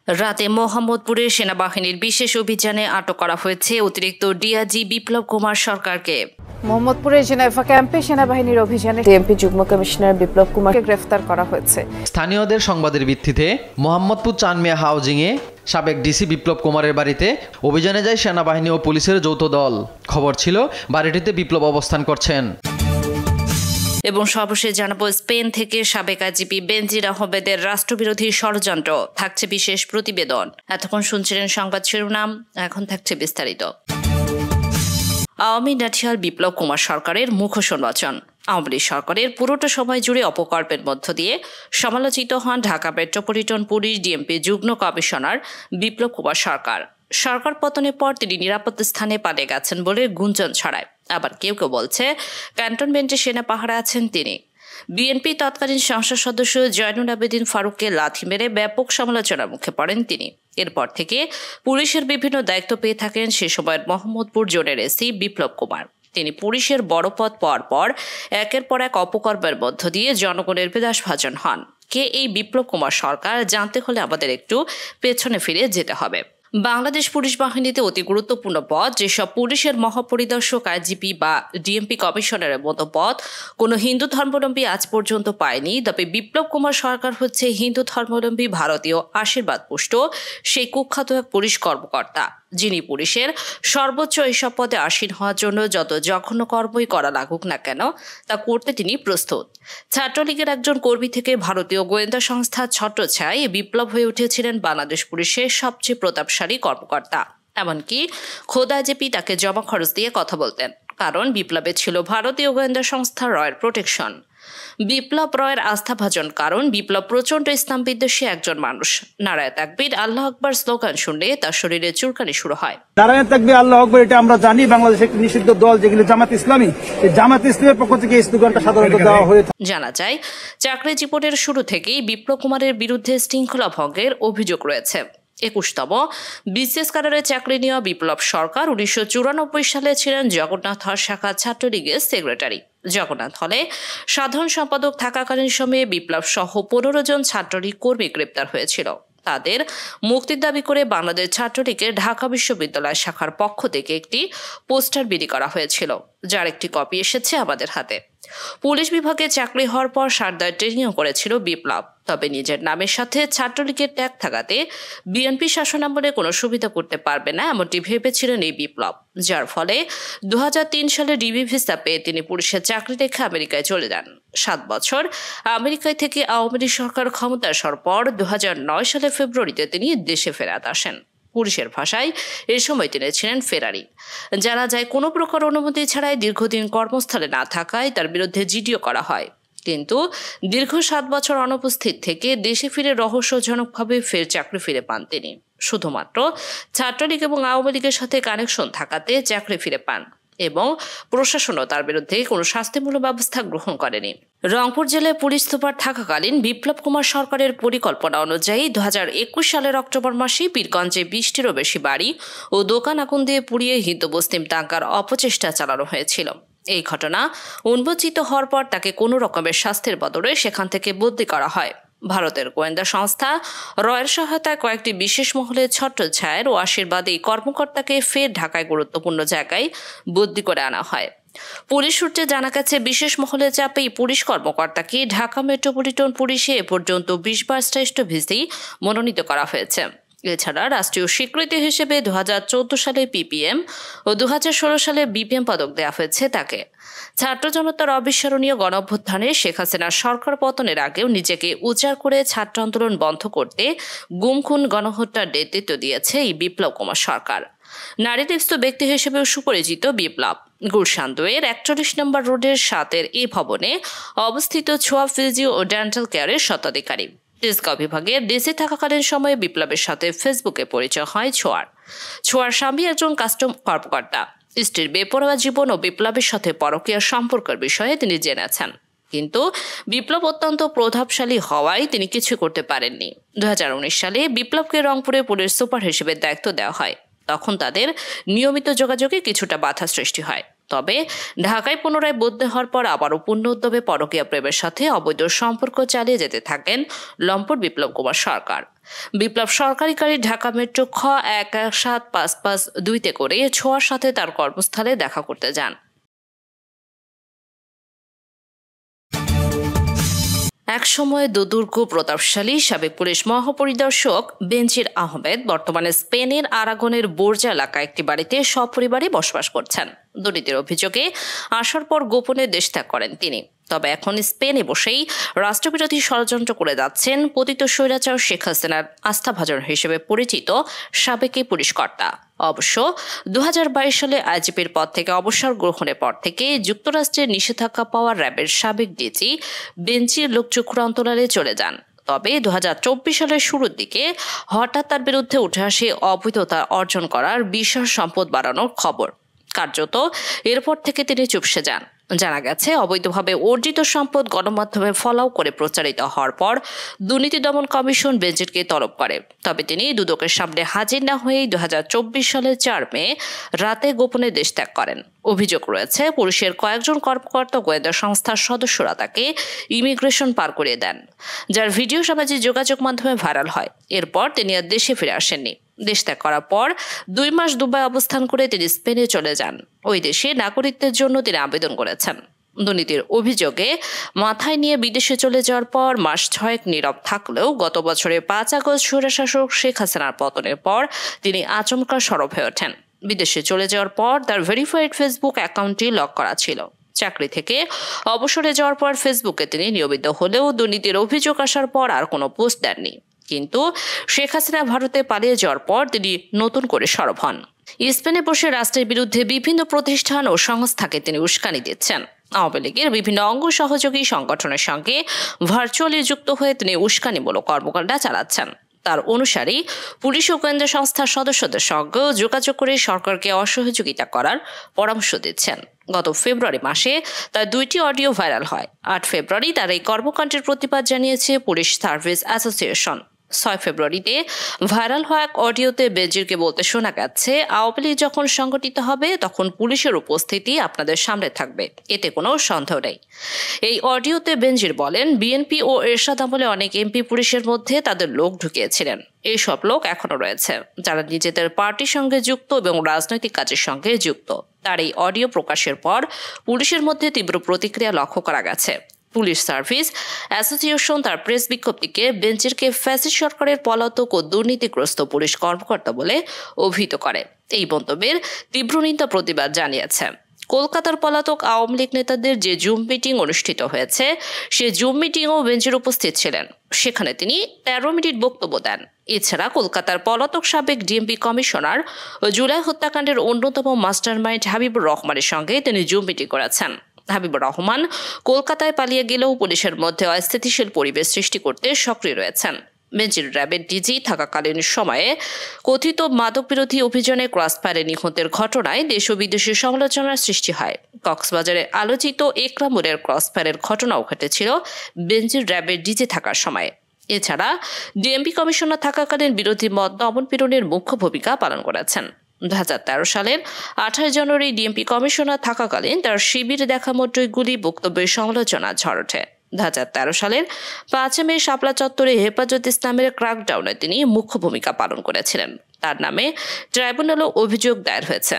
রাতে মোহাম্মদপুরে সেনাবাহিনীর বিশেষ অভিযানে আটক করা হয়েছে অতিরিক্ত ডিআইজি বিপ্লব কুমার সরকারকে। মোহাম্মদপুরের জেনেভা ক্যাম্পে সেনাবাহিনীর অভিযানে ডিএমপি যুগ্ম কমিশনার বিপ্লব কুমারকে গ্রেফতার করা হয়েছে। স্থানীয়দের সংবাদের ভিত্তিতে মোহাম্মদপুর চানমিয়া হাউজিংয়ে সাবেক ডিসি বিপ্লব কুমারের বাড়িতে অভিযানে যায় সেনাবাহিনী ও পুলিশের যৌথ দল। খবর ছিল বাড়িটিতে বিপ্লব অবস্থান করছেন। এবং সর্বশেষ জানাবো, স্পেন থেকে সাবেক আইজিপি বেনজির আহমেদের রাষ্ট্রবিরোধী ষড়যন্ত্র, থাকছে বিশেষ প্রতিবেদন। এতক্ষণ শুনছিলেন সংবাদ শিরোনাম, এখন থাকছে বিস্তারিত। আওয়ামী নাঠিয়াল বিপ্লব কুমার সরকারের মুখোশোন্মোচন। আওয়ামী লীগ সরকারের পুরোটা সময় জুড়ে অপকল্পের মধ্য দিয়ে সমালোচিত হন ঢাকা মেট্রোপলিটন পুলিশ ডিএমপি যুগ্ম কমিশনার বিপ্লব কুমার সরকার। সরকার পতনের পর তিনি নিরাপদ স্থানে পালিয়ে গেছেন বলে গুঞ্জন ছড়ায়। আবার কেউ কেউ বলছে ক্যান্টনমেন্টে সেনা পাহারা আছেন তিনি। বিএনপি তৎকালীন সংসদ সদস্য জয়নুল আবেদিন ফারুককে লাথি মেরে ব্যাপক সমালোচনার মুখে পড়েন তিনি। এরপর থেকে পুলিশের বিভিন্ন দায়িত্ব পেয়ে থাকেন সে সময়ের মোহাম্মদপুর জোনের এসি বিপ্লব কুমার। তিনি পুলিশের বড় পদ পাওয়ার পর একের পর এক অপকর্মের মধ্য দিয়ে জনগণের বিনাশভাজন হন। কে এই বিপ্লব কুমার সরকার, জানতে হলে আমাদের একটু পেছনে ফিরে যেতে হবে। বাংলাদেশ পুলিশ বাহিনীতে অতি গুরুত্বপূর্ণ পদ, যেসব পুলিশের মহাপরিদর্শক, আইজিপি বা ডিএমপি কমিশনারের মতো পদ কোনো হিন্দু ধর্মাবলম্বী আজ পর্যন্ত পায়নি। তবে বিপ্লব কুমার সরকার হচ্ছে হিন্দু ধর্মাবলম্বী ভারতীয় আশীর্বাদ পুষ্ট সেই কুখ্যাত এক পুলিশ কর্মকর্তা, যিনি পুলিশের সর্বোচ্চ এইসব পদে আসীন হওয়ার জন্য যত জঘন্য কর্মই করা লাগুক না কেন তা করতে তিনি প্রস্তুত। ছাত্রলীগের একজন কর্মী থেকে ভারতীয় গোয়েন্দা সংস্থা ছত্রছায়ায় বিপ্লব হয়ে উঠেছিলেন বাংলাদেশ পুলিশের সবচেয়ে প্রতাপশালী কর্মকর্তা। এমনকি খোদ আইজিপি তাকে জমা খরচ দিয়ে কথা বলতেন, কারণ বিপ্লবে ছিল ভারতীয় গোয়েন্দা সংস্থা রয়ের প্রোটেকশন। বিপ্লব রয়ের আস্থাভাজন, কারণ বিপ্লব প্রচণ্ড ইসলাম বিদ্বেষী একজন মানুষ। নারায়ে তাকবীর আল্লাহ আকবার স্লোগান শুনলে তার শরীরে চুলকানি শুরু হয়। নারায়ে তাকবীর আল্লাহ আকবার, এটা আমরা জানি বাংলাদেশে একটি নিষিদ্ধ দল যেগুলো জামাত ইসলামী, এই জামাত ইসলামের পক্ষ থেকে এই স্লোগানটা সাধারণত দেওয়া হয়ে থাকে। জানা যায় চাকরি জীবনের শুরু থেকেই বিপ্লব কুমারের বিরুদ্ধে শৃঙ্খলা ভঙ্গের অভিযোগ রয়েছে। 21তম বিসিএস কাডারে চাকরি নেওয়া বিপ্লব সরকার 1994 সালে ছিলেন জগন্নাথ হল শাখা ছাত্রলীগের সেক্রেটারি। জগন্নাথ হলে সাধারণ সম্পাদক থাকাকালীন সময়ে বিপ্লব সহ 15 জন ছাত্রলীগ কর্মী গ্রেপ্তার হয়েছিল। তাদের মুক্তির দাবি করে বাংলাদেশ ছাত্রলীগের ঢাকা বিশ্ববিদ্যালয় শাখার পক্ষ থেকে একটি পোস্টার বিলি করা হয়েছিল, যার একটি কপি এসেছে আমাদের হাতে। পুলিশ বিভাগে চাকরি হওয়ার পর সারদায় ট্রেনিংও করেছিল বিপ্লব। তবে নিজের নামের সাথে ছাত্রলীগের ট্যাগ থাকাতে বিএনপি শাসনামলে কোনো সুবিধা করতে পারবে না এমনটি ভেবেছিলেন এই বিপ্লব, যার ফলে 2003 সালে ডিবি ভিসা পেয়ে তিনি পুলিশের চাকরি রেখে আমেরিকায় চলে যান। 7 বছর আমেরিকায় থেকে আওয়ামী লীগ সরকার ক্ষমতায় আসার পর 2009 সালে ফেব্রুয়ারিতে তিনি দেশে ফেরত আসেন। পুলিশের ভাষায় এ সময় তিনি ছিলেন ফেরারি। জানা যায় কোনো প্রকার অনুমতি ছাড়াই দীর্ঘদিন কর্মস্থলে না থাকায় তার বিরুদ্ধে জিডিও করা হয়। কিন্তু দীর্ঘ 7 বছর অনুপস্থিত থেকে দেশে ফিরে রহস্যজনকভাবে ফের চাকরি ফিরে পান তিনি। শুধুমাত্র ছাত্রলীগ এবং আওয়ামী লীগের সাথে কানেকশন থাকাতে চাকরি ফিরে পান এবং প্রশাসনও তার বিরুদ্ধে কোনো শাস্তিমূলক ব্যবস্থা গ্রহণ করেনি। রংপুর জেলায় পুলিশ সুপার থাকাকালীন বিপ্লব কুমার সরকারের পরিকল্পনা অনুযায়ী 2021 সালের অক্টোবর মাসে পীরগঞ্জে 20টিরও বেশি বাড়ি ও দোকান আগুন দিয়ে পুড়িয়ে হিন্দু মুসলিম দাঙ্গার অপচেষ্টা চালানো হয়েছিল। এই ঘটনা উন্মোচিত হওয়ার পর তাকে কোনো রকমের শাস্তির বদলে সেখান থেকে বদলি করা হয়। ভারতের গোয়েন্দা সংস্থা রয়ের সহায়তায় কয়েকটি বিশেষ মহলের ছত্রছায়ার ও আশীর্বাদে এই কর্মকর্তাকে ফের ঢাকায় গুরুত্বপূর্ণ জায়গায় বদলি করে আনা হয়। পুলিশ সূত্রে জানা গেছে, বিশেষ মহলের চাপে এই পুলিশ কর্মকর্তাকে ঢাকা মেট্রোপলিটন পুলিশে এ পর্যন্ত 20 বার শ্রেষ্ঠ ভিসি মনোনীত করা হয়েছে। এছাড়া রাষ্ট্রীয় স্বীকৃতি হিসেবে 2014 সালে পিপিএম ও 2016 সালে বিপিএম পদক দেওয়া হয়েছে তাকে। ছাত্র জনতার অবিস্মরণীয় গণঅভ্যুত্থানে শেখ হাসিনার সরকার পতনের আগেও নিজেকে উজাড় করে ছাত্র আন্দোলন বন্ধ করতে গুম খুন গণহত্যার নেতৃত্ব দিয়েছে এই বিপ্লব কুমার সরকার। নারীনিষ্ঠ ব্যক্তি হিসেবেও সুপরিচিত বিপ্লব গুলশান 2-এর 41 নম্বর রোডের 7-এর এই ভবনে অবস্থিত ছোয়া ফিজিও ও ডেন্টাল কেয়ারের স্বত্বাধিকারী। টেস্কাও বিভাগের ডিসি থাকাকালীন সময়ে বিপ্লবের সাথে ফেসবুকে পরিচয় হয় ছোয়ার স্বামী একজন কাস্টম কর্মকর্তা। স্ত্রীর বেপরোয়া জীবন ও বিপ্লবের সাথে পরকীয়া সম্পর্কের বিষয়ে তিনি জেনেছেন, কিন্তু বিপ্লব অত্যন্ত প্রভাবশালী হওয়ায় তিনি কিছু করতে পারেননি। 2019 সালে বিপ্লবকে রংপুরে পুলিশ সুপার হিসেবে দায়িত্ব দেওয়া হয়। তখন তাদের নিয়মিত যোগাযোগে কিছুটা বাধা সৃষ্টি হয়। তবে ঢাকায় পুনরায় বদলি হওয়ার পর আবারও পূর্ণ উদ্যমে পরকীয়া প্রেমের সাথে অবৈধ সম্পর্ক চালিয়ে যেতে থাকেন লম্পট বিপ্লব কুমার সরকার। বিপ্লব সরকারি গাড়ি ঢাকা মেট্রো খ 11755-2 করে ছোঁয়ার সাথে তার কর্মস্থলে দেখা করতে যান। একসময় দুদুর্গ প্রতাপশালী সাবেক পুলিশ মহাপরিদর্শক বেনজির আহমেদ বর্তমানে স্পেনের আরাগনের বোর্জা এলাকা একটি বাড়িতে সপরিবারে বসবাস করছেন। দুর্নীতির অভিযোগে আসার পর গোপনে দেশ ত্যাগ করেন তিনি। তবে এখন স্পেনে বসেই রাষ্ট্রবিরোধী ষড়যন্ত্র করে যাচ্ছেন পতিত স্বৈরাচার শেখ হাসিনার আস্থাভাজন হিসেবে পরিচিত সাবেক এই পুলিশ কর্তা। অবশ্য 2022 সালে আইজিপির পদ থেকে অবসর গ্রহণের পর থেকে যুক্তরাষ্ট্রের নিষেধাজ্ঞা পাওয়া র্যাবের সাবেক ডিজি বেনজির লোকচক্ষুর অন্তরালে চলে যান। তবে 2024 সালের শুরুর দিকে হঠাৎ তার বিরুদ্ধে উঠে আসে অবৈধতা অর্জন করার বিশাল সম্পদ বাড়ানোর খবর। কার্যত এরপর থেকে তিনি চুপসে যান। জানা গেছে, অবৈধভাবে অর্জিত সম্পদ গণমাধ্যমে ফলাও করে প্রচারিত হওয়ার পর দুর্নীতি দমন কমিশন বেনজিরকে তলব করে। তবে তিনি দুদকের সামনে হাজির না হয়েই 2024 সালের 4 মে রাতে গোপনে দেশ ত্যাগ করেন। অভিযোগ রয়েছে, পুলিশের কয়েকজন কর্মকর্তা গোয়েন্দা সংস্থার সদস্যরা তাকে ইমিগ্রেশন পার করিয়ে দেন, যার ভিডিও সামাজিক যোগাযোগ মাধ্যমে ভাইরাল হয়। এরপর তিনি আর দেশে ফিরে আসেননি। দেশ ত্যাগ করার পর 2 মাস দুবাই অবস্থান করে তিনি স্পেনে চলে যান। ওই দেশে নাগরিকত্বের জন্য তিনি আবেদন করেছেন। দুর্নীতির অভিযোগে মাথায় নিয়ে বিদেশে চলে যাওয়ার পর মাস 6 নীরব থাকলেও গত বছরের 5 আগস্ট স্বৈরশাসক শেখ হাসিনার পতনের পর তিনি আচমকা সরব হয়ে ওঠেন। বিদেশে চলে যাওয়ার পর তার ভেরিফাইড ফেসবুক অ্যাকাউন্টটি লক করা ছিল। চাকরি থেকে অবসরে যাওয়ার পর ফেসবুকে তিনি নিয়মিত হলেও দুর্নীতির অভিযোগ আসার পর আর কোনো পোস্ট দেননি। কিন্তু শেখ হাসিনা ভারতে পালিয়ে যাওয়ার পর তিনি নতুন করে সরব হন। স্পেনে বসে রাষ্ট্রের বিরুদ্ধে বিভিন্ন প্রতিষ্ঠান ও সংস্থাকে তিনি উস্কানি দিচ্ছেন। আওয়ামী লীগের বিভিন্ন অঙ্গ সহযোগী সংগঠনের সঙ্গে ভার্চুয়ালি যুক্ত হয়ে তিনি উস্কানিমূলক কর্মকাণ্ড চালাচ্ছেন। তার অনুসারী পুলিশ ও গোয়েন্দা সংস্থার সদস্যদের সঙ্গে যোগাযোগ করে সরকারকে অসহযোগিতা করার পরামর্শ দিচ্ছেন। গত ফেব্রুয়ারি মাসে তার 2টি অডিও ভাইরাল হয়। 8 ফেব্রুয়ারি তার এই কর্মকাণ্ডের প্রতিবাদ জানিয়েছে পুলিশ সার্ভিস অ্যাসোসিয়েশন। 6 ফেব্রুয়ারিতে ভাইরাল হওয়া এক অডিওতে বেনজিরকে বলতে শোনা গেছে, আওয়ামী লীগ যখন সংগঠিত হবে তখন পুলিশের উপস্থিতি আপনাদের সামনে থাকবে, এতে কোনো সন্দেহ নেই। এই অডিওতে বেনজির বলেন, বিএনপি ও এরশাদ আমলে অনেক এমপি পুলিশের মধ্যে তাদের লোক ঢুকিয়েছিলেন। এইসব লোক এখনো রয়েছে, যারা নিজেদের পার্টির সঙ্গে যুক্ত এবং রাজনৈতিক কাজের সঙ্গে যুক্ত। তার এই অডিও প্রকাশের পর পুলিশের মধ্যে তীব্র প্রতিক্রিয়া লক্ষ্য করা গেছে। পুলিশ সার্ভিস অ্যাসোসিয়েশন তার প্রেস বিজ্ঞপ্তিকে বেনজিরকে ফ্যাসিস্ট সরকারের পলাতক ও দুর্নীতিগ্রস্ত পুলিশ কর্মকর্তা বলে অভিহিত করে। এই মন্তব্যের তীব্র নিন্দা প্রতিবাদ জানিয়েছে। কলকাতার পলাতক আওয়ামী লীগ নেতাদের যে জুম মিটিং অনুষ্ঠিত হয়েছে, সে জুম মিটিংও বেনজির উপস্থিত ছিলেন। সেখানে তিনি 13 মিনিট বক্তব্য দেন। এছাড়া কলকাতার পলাতক সাবেক ডিএমপি কমিশনার ও জুলাই হত্যাকাণ্ডের অন্যতম মাস্টারমাইন্ড হাবিবুর রহমানের সঙ্গে তিনি জুম মিটিং করেছেন। হাবিবুর রহমান কলকাতায় পালিয়ে গেলেও পুলিশের মধ্যে অস্থিতিশীল পরিবেশ সৃষ্টি করতে সক্রিয় রয়েছেন। বেনজির র্যাবের ডিজি থাকাকালীন সময়ে কথিত মাদক বিরোধী অভিযানে ক্রসফায়ারে নিহতের ঘটনায় দেশ ও বিদেশে সমালোচনার সৃষ্টি হয়। কক্সবাজারে আলোচিত একরামুরের ক্রসফায়ারের ঘটনাও ঘটেছিল বেনজির র্যাবের ডিজি থাকার সময়। এছাড়া ডিএমপি কমিশনার থাকাকালীন বিরোধী মত দমন পীড়নের মুখ্য ভূমিকা পালন করেছেন। 2013 সালের 28 জানুয়ারি ডিএমপি কমিশনার থাকাকালীন তার শিবির দেখা মাত্রই গুলি বক্তব্যের সমালোচনা ঝড় ওঠে। 2013 সালের 5 মে শাপলা চত্বরে হেফাজত ইসলামের ক্র্যাকডাউনে তিনি মুখ্য ভূমিকা পালন করেছিলেন। তার নামে ট্রাইব্যুনালে অভিযোগ দায়ের হয়েছে।